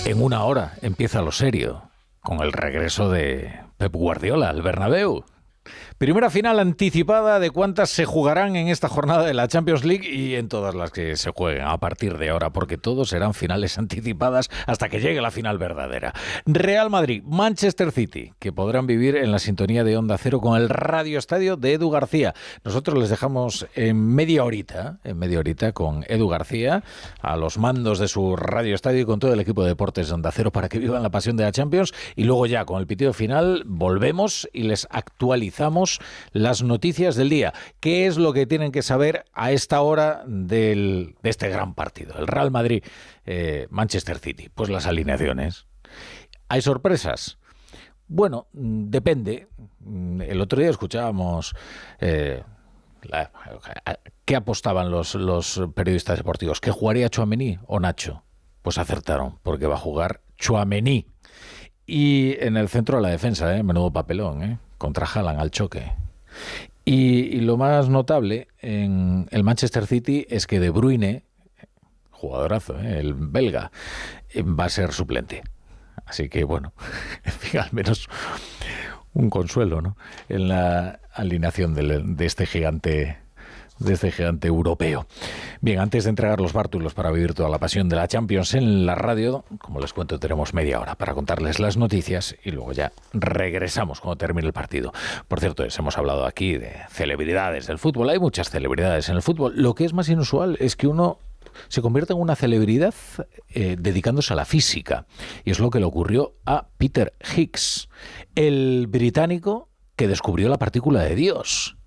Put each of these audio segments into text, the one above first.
En una hora empieza lo serio, con el regreso de Pep Guardiola al Bernabéu. Primera final anticipada de cuántas se jugarán en esta jornada de la Champions League y en todas las que se jueguen a partir de ahora, porque todos serán finales anticipadas hasta que llegue la final verdadera. Real Madrid, Manchester City, que podrán vivir en la sintonía de Onda Cero con el Radio Estadio de Edu García. Nosotros les dejamos en media horita con Edu García a los mandos de su Radio Estadio y con todo el equipo de deportes de Onda Cero para que vivan la pasión de la Champions, y luego ya con el pitido final volvemos y les actualizamos las noticias del día. ¿Qué es lo que tienen que saber a esta hora de este gran partido? El Real Madrid, Manchester City. Pues las alineaciones. ¿Hay sorpresas? Bueno, depende. El otro día escuchábamos ¿qué apostaban los periodistas deportivos? ¿Que jugaría Tchouaméni o Nacho? Pues acertaron, porque va a jugar Tchouaméni. Y en el centro de la defensa, menudo papelón, contra Haaland al choque. Y lo más notable en el Manchester City es que De Bruyne, jugadorazo, el belga, va a ser suplente. Así que bueno, en fin, al menos un consuelo, ¿no?, en la alineación de este gigante europeo. Bien, antes de entregar los bártulos para vivir toda la pasión de la Champions en la radio, como les cuento, tenemos media hora para contarles las noticias y luego ya regresamos cuando termine el partido. Por cierto, hemos hablado aquí de celebridades del fútbol. Hay muchas celebridades en el fútbol. Lo que es más inusual es que uno se convierte en una celebridad dedicándose a la física. Y es lo que le ocurrió a Peter Higgs, el británico que descubrió la partícula de Dios.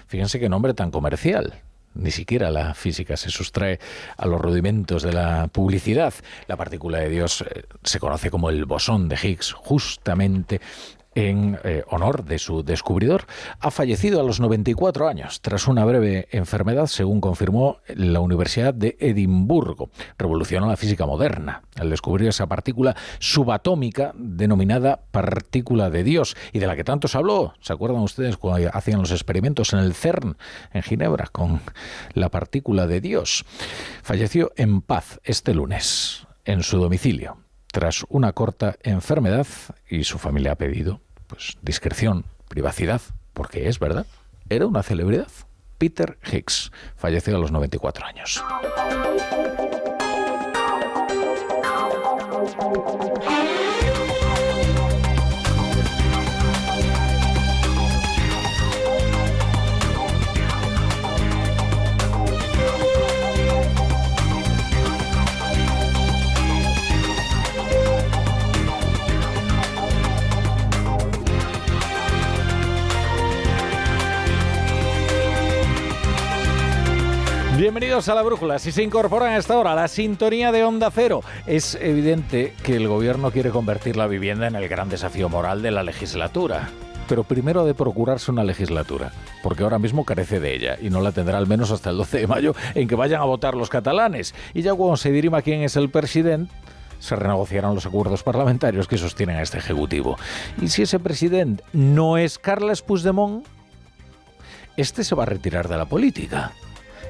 Fíjense qué nombre tan comercial. Ni siquiera la física se sustrae a los rudimentos de la publicidad. La partícula de Dios se conoce como el bosón de Higgs, justamente en honor de su descubridor. Ha fallecido a los 94 años tras una breve enfermedad, según confirmó la Universidad de Edimburgo. Revolucionó la física moderna al descubrir esa partícula subatómica denominada partícula de Dios, y de la que tanto se habló. ¿Se acuerdan ustedes cuando hacían los experimentos en el CERN en Ginebra con la partícula de Dios? Falleció en paz este lunes en su domicilio tras una corta enfermedad, y su familia ha pedido pues discreción, privacidad, porque es verdad, era una celebridad. Peter Higgs falleció a los 94 años. Bienvenidos a La Brújula. Si se incorporan a esta hora a la sintonía de Onda Cero, es evidente que el gobierno quiere convertir la vivienda en el gran desafío moral de la legislatura. Pero primero ha de procurarse una legislatura, porque ahora mismo carece de ella y no la tendrá al menos hasta el 12 de mayo, en que vayan a votar los catalanes. Y ya cuando se dirima quién es el presidente, se renegociarán los acuerdos parlamentarios que sostienen a este ejecutivo. Y si ese presidente no es Carles Puigdemont, este se va a retirar de la política.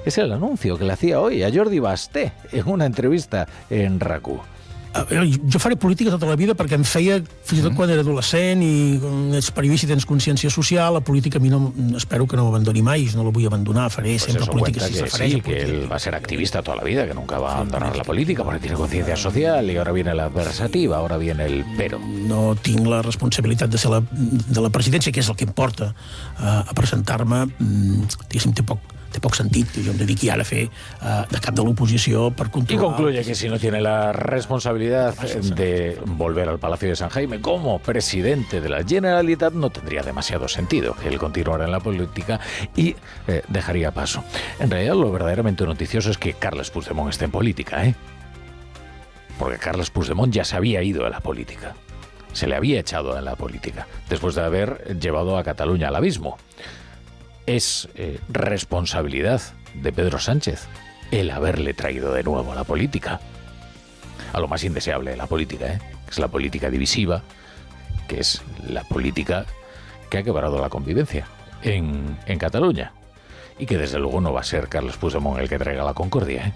Es el anuncio que le hacía hoy a Jordi Basté en una entrevista en RAC1. Jo faré política tota la vida perquè em feia, fins i tot quan era adolescent i ets periodista i tens consciència social, la política a mi no, espero que no m'abandoni mai, no la vull abandonar, faré pues sempre política si s'afereix. Sí, que él va a ser activista toda la vida, que nunca va a abandonar la política porque tiene conciencia social, y ahora viene la adversativa, ahora viene el pero. No tinc la responsabilitat de ser de la presidència, que és el que em porta a presentar-me, diguéssim, té poc sentit que jo em dediqui ara a fer de cap de l'oposició per controlar... Y concluye que si no tiene la responsabilidad de volver al Palacio de San Jaime como presidente de la Generalitat, no tendría demasiado sentido que él continuara en la política y dejaría paso. En realidad, lo verdaderamente noticioso es que Carles Puigdemont esté en política, porque Carles Puigdemont ya se había ido de la política. Se le había echado en la política después de haber llevado a Cataluña al abismo. Es responsabilidad de Pedro Sánchez el haberle traído de nuevo a la política, a lo más indeseable de la política, que es la política divisiva, que es la política que ha quebrado la convivencia en Cataluña, y que desde luego no va a ser Carles Puigdemont el que traiga la concordia,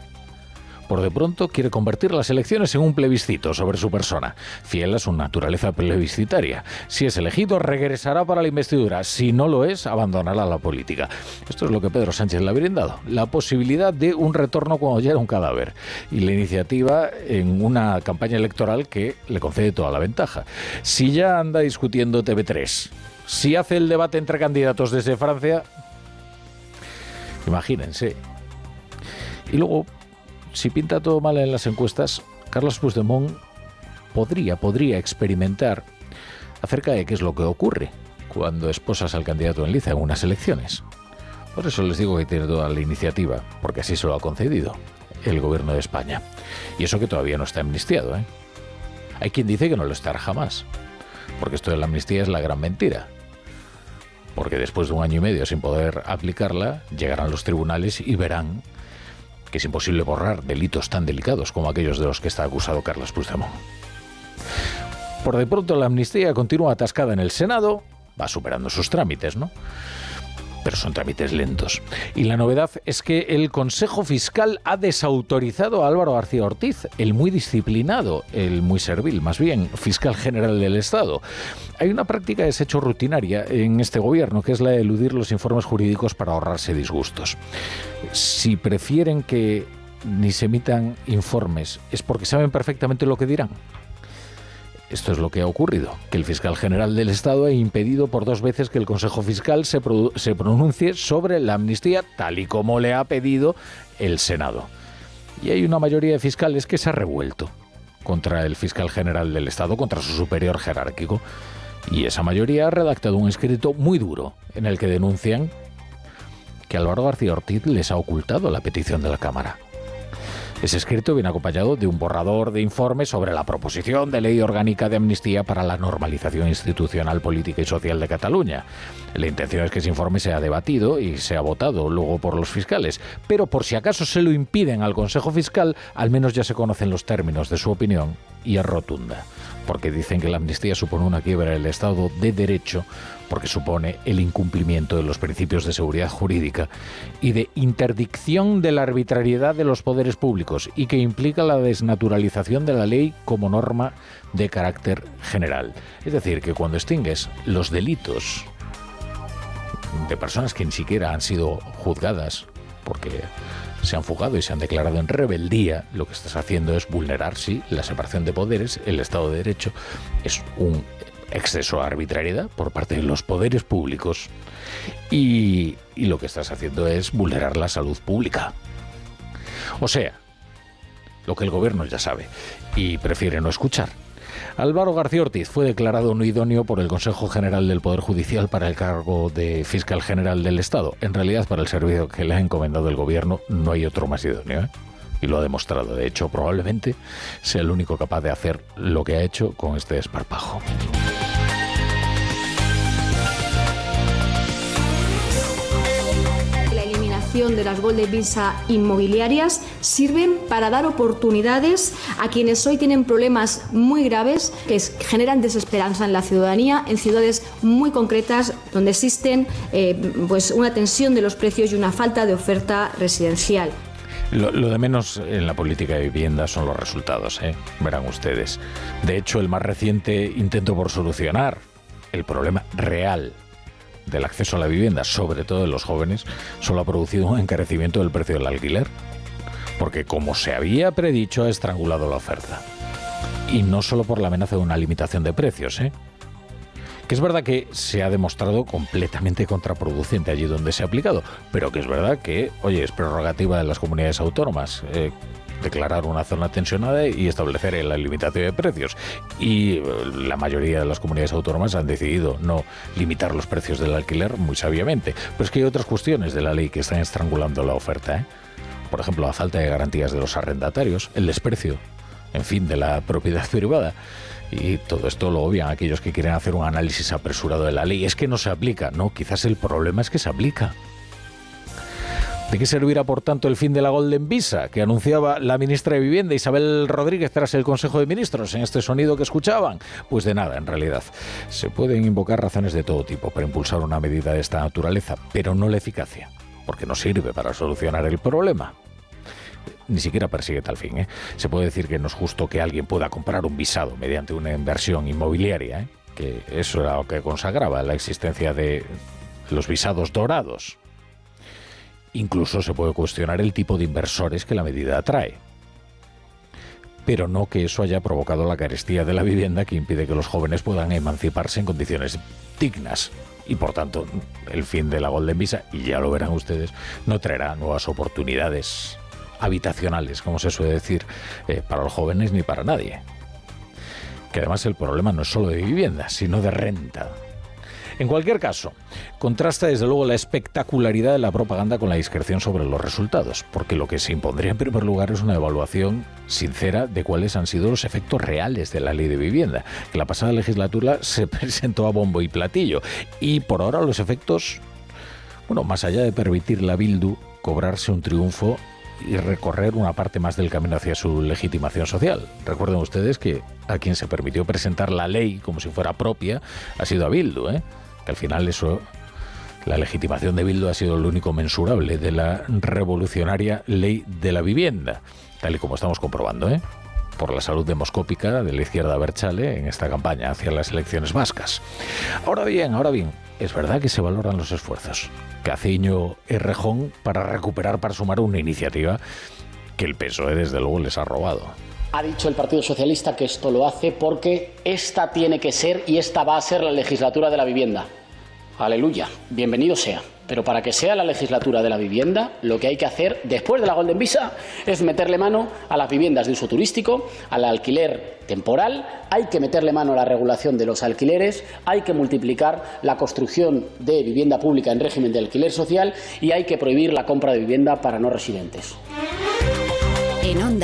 Por de pronto quiere convertir las elecciones en un plebiscito sobre su persona, fiel a su naturaleza plebiscitaria. Si es elegido, regresará para la investidura. Si no lo es, abandonará la política. Esto es lo que Pedro Sánchez le ha brindado, la posibilidad de un retorno cuando ya era un cadáver. Y la iniciativa en una campaña electoral que le concede toda la ventaja. Si ya anda discutiendo TV3, si hace el debate entre candidatos desde Francia, imagínense. Y luego, si pinta todo mal en las encuestas, Carles Puigdemont podría experimentar acerca de qué es lo que ocurre cuando esposas al candidato en liza en unas elecciones. Por eso les digo que tiene toda la iniciativa, porque así se lo ha concedido el gobierno de España. Y eso que todavía no está amnistiado, ¿eh? Hay quien dice que no lo estará jamás, porque esto de la amnistía es la gran mentira. Porque después de 1 año y medio sin poder aplicarla, llegarán los tribunales y verán que es imposible borrar delitos tan delicados como aquellos de los que está acusado Carles Puigdemont. Por de pronto la amnistía continúa atascada en el Senado, va superando sus trámites, ¿no? Pero son trámites lentos. Y la novedad es que el Consejo Fiscal ha desautorizado a Álvaro García Ortiz, el muy disciplinado, el muy servil, más bien, fiscal general del Estado. Hay una práctica de desecho rutinaria en este gobierno, que es la de eludir los informes jurídicos para ahorrarse disgustos. Si prefieren que ni se emitan informes, es porque saben perfectamente lo que dirán. Esto es lo que ha ocurrido, que el fiscal general del Estado ha impedido por 2 veces que el Consejo Fiscal se pronuncie sobre la amnistía tal y como le ha pedido el Senado. Y hay una mayoría de fiscales que se ha revuelto contra el fiscal general del Estado, contra su superior jerárquico. Y esa mayoría ha redactado un escrito muy duro en el que denuncian que Álvaro García Ortiz les ha ocultado la petición de la Cámara. Ese escrito viene acompañado de un borrador de informe sobre la proposición de ley orgánica de amnistía para la normalización institucional, política y social de Cataluña. La intención es que ese informe sea debatido y sea votado luego por los fiscales, pero por si acaso se lo impiden al Consejo Fiscal, al menos ya se conocen los términos de su opinión y es rotunda, porque dicen que la amnistía supone una quiebra del Estado de Derecho, porque supone el incumplimiento de los principios de seguridad jurídica y de interdicción de la arbitrariedad de los poderes públicos y que implica la desnaturalización de la ley como norma de carácter general. Es decir, que cuando extingues los delitos de personas que ni siquiera han sido juzgadas porque se han fugado y se han declarado en rebeldía, lo que estás haciendo es vulnerar, sí, la separación de poderes, el Estado de Derecho, es un exceso de arbitrariedad por parte de los poderes públicos y lo que estás haciendo es vulnerar la salud pública. O sea, lo que el gobierno ya sabe y prefiere no escuchar. Álvaro García Ortiz fue declarado no idóneo por el Consejo General del Poder Judicial para el cargo de Fiscal General del Estado. En realidad, para el servicio que le ha encomendado el gobierno, no hay otro más idóneo, ¿eh? Y lo ha demostrado. De hecho, probablemente sea el único capaz de hacer lo que ha hecho con este desparpajo. De las Golden Visa inmobiliarias sirven para dar oportunidades a quienes hoy tienen problemas muy graves que generan desesperanza en la ciudadanía en ciudades muy concretas donde existen pues una tensión de los precios y una falta de oferta residencial. Lo de menos en la política de vivienda son los resultados, verán ustedes. De hecho, el más reciente intento por solucionar el problema real del acceso a la vivienda, sobre todo de los jóvenes, solo ha producido un encarecimiento del precio del alquiler, porque como se había predicho ha estrangulado la oferta. Y no solo por la amenaza de una limitación de precios, que es verdad que se ha demostrado completamente contraproducente allí donde se ha aplicado, pero que es verdad que, oye, es prerrogativa de las comunidades autónomas declarar una zona tensionada y establecer la limitación de precios. Y la mayoría de las comunidades autónomas han decidido no limitar los precios del alquiler muy sabiamente. Pero es que hay otras cuestiones de la ley que están estrangulando la oferta, Por ejemplo, la falta de garantías de los arrendatarios, el desprecio, en fin, de la propiedad privada. Y todo esto lo obvian aquellos que quieren hacer un análisis apresurado de la ley. Es que no se aplica. No, quizás el problema es que se aplica. ¿De qué servirá, por tanto, el fin de la Golden Visa que anunciaba la ministra de Vivienda, Isabel Rodríguez, tras el Consejo de Ministros, en este sonido que escuchaban? Pues de nada, en realidad. Se pueden invocar razones de todo tipo para impulsar una medida de esta naturaleza, pero no la eficacia, porque no sirve para solucionar el problema. ni siquiera persigue tal fin, ¿eh? Se puede decir que no es justo que alguien pueda comprar un visado mediante una inversión inmobiliaria, ¿eh? Que eso era lo que consagraba la existencia de los visados dorados. Incluso se puede cuestionar el tipo de inversores que la medida atrae. Pero no que eso haya provocado la carestía de la vivienda que impide que los jóvenes puedan emanciparse en condiciones dignas. Y por tanto, el fin de la Golden Visa, y ya lo verán ustedes, no traerá nuevas oportunidades habitacionales, como se suele decir, para los jóvenes ni para nadie. Que además el problema no es solo de vivienda, sino de renta. En cualquier caso, contrasta desde luego la espectacularidad de la propaganda con la discreción sobre los resultados, porque lo que se impondría en primer lugar es una evaluación sincera de cuáles han sido los efectos reales de la ley de vivienda, que la pasada legislatura se presentó a bombo y platillo, y por ahora los efectos, bueno, más allá de permitirle a Bildu cobrarse un triunfo y recorrer una parte más del camino hacia su legitimación social. Recuerden ustedes que a quien se permitió presentar la ley como si fuera propia ha sido a Bildu, que al final eso, la legitimación de Bildu ha sido lo único mensurable de la revolucionaria ley de la vivienda, tal y como estamos comprobando, por la salud demoscópica de la izquierda abertzale en esta campaña hacia las elecciones vascas. Ahora bien, es verdad que se valoran los esfuerzos que hace Íñigo Errejón para recuperar, para sumar una iniciativa que el PSOE desde luego les ha robado. Ha dicho el Partido Socialista que esto lo hace porque esta tiene que ser y esta va a ser la legislatura de la vivienda. Aleluya, bienvenido sea. Pero para que sea la legislatura de la vivienda, lo que hay que hacer después de la Golden Visa es meterle mano a las viviendas de uso turístico, al alquiler temporal, hay que meterle mano a la regulación de los alquileres, hay que multiplicar la construcción de vivienda pública en régimen de alquiler social y hay que prohibir la compra de vivienda para no residentes. En Onda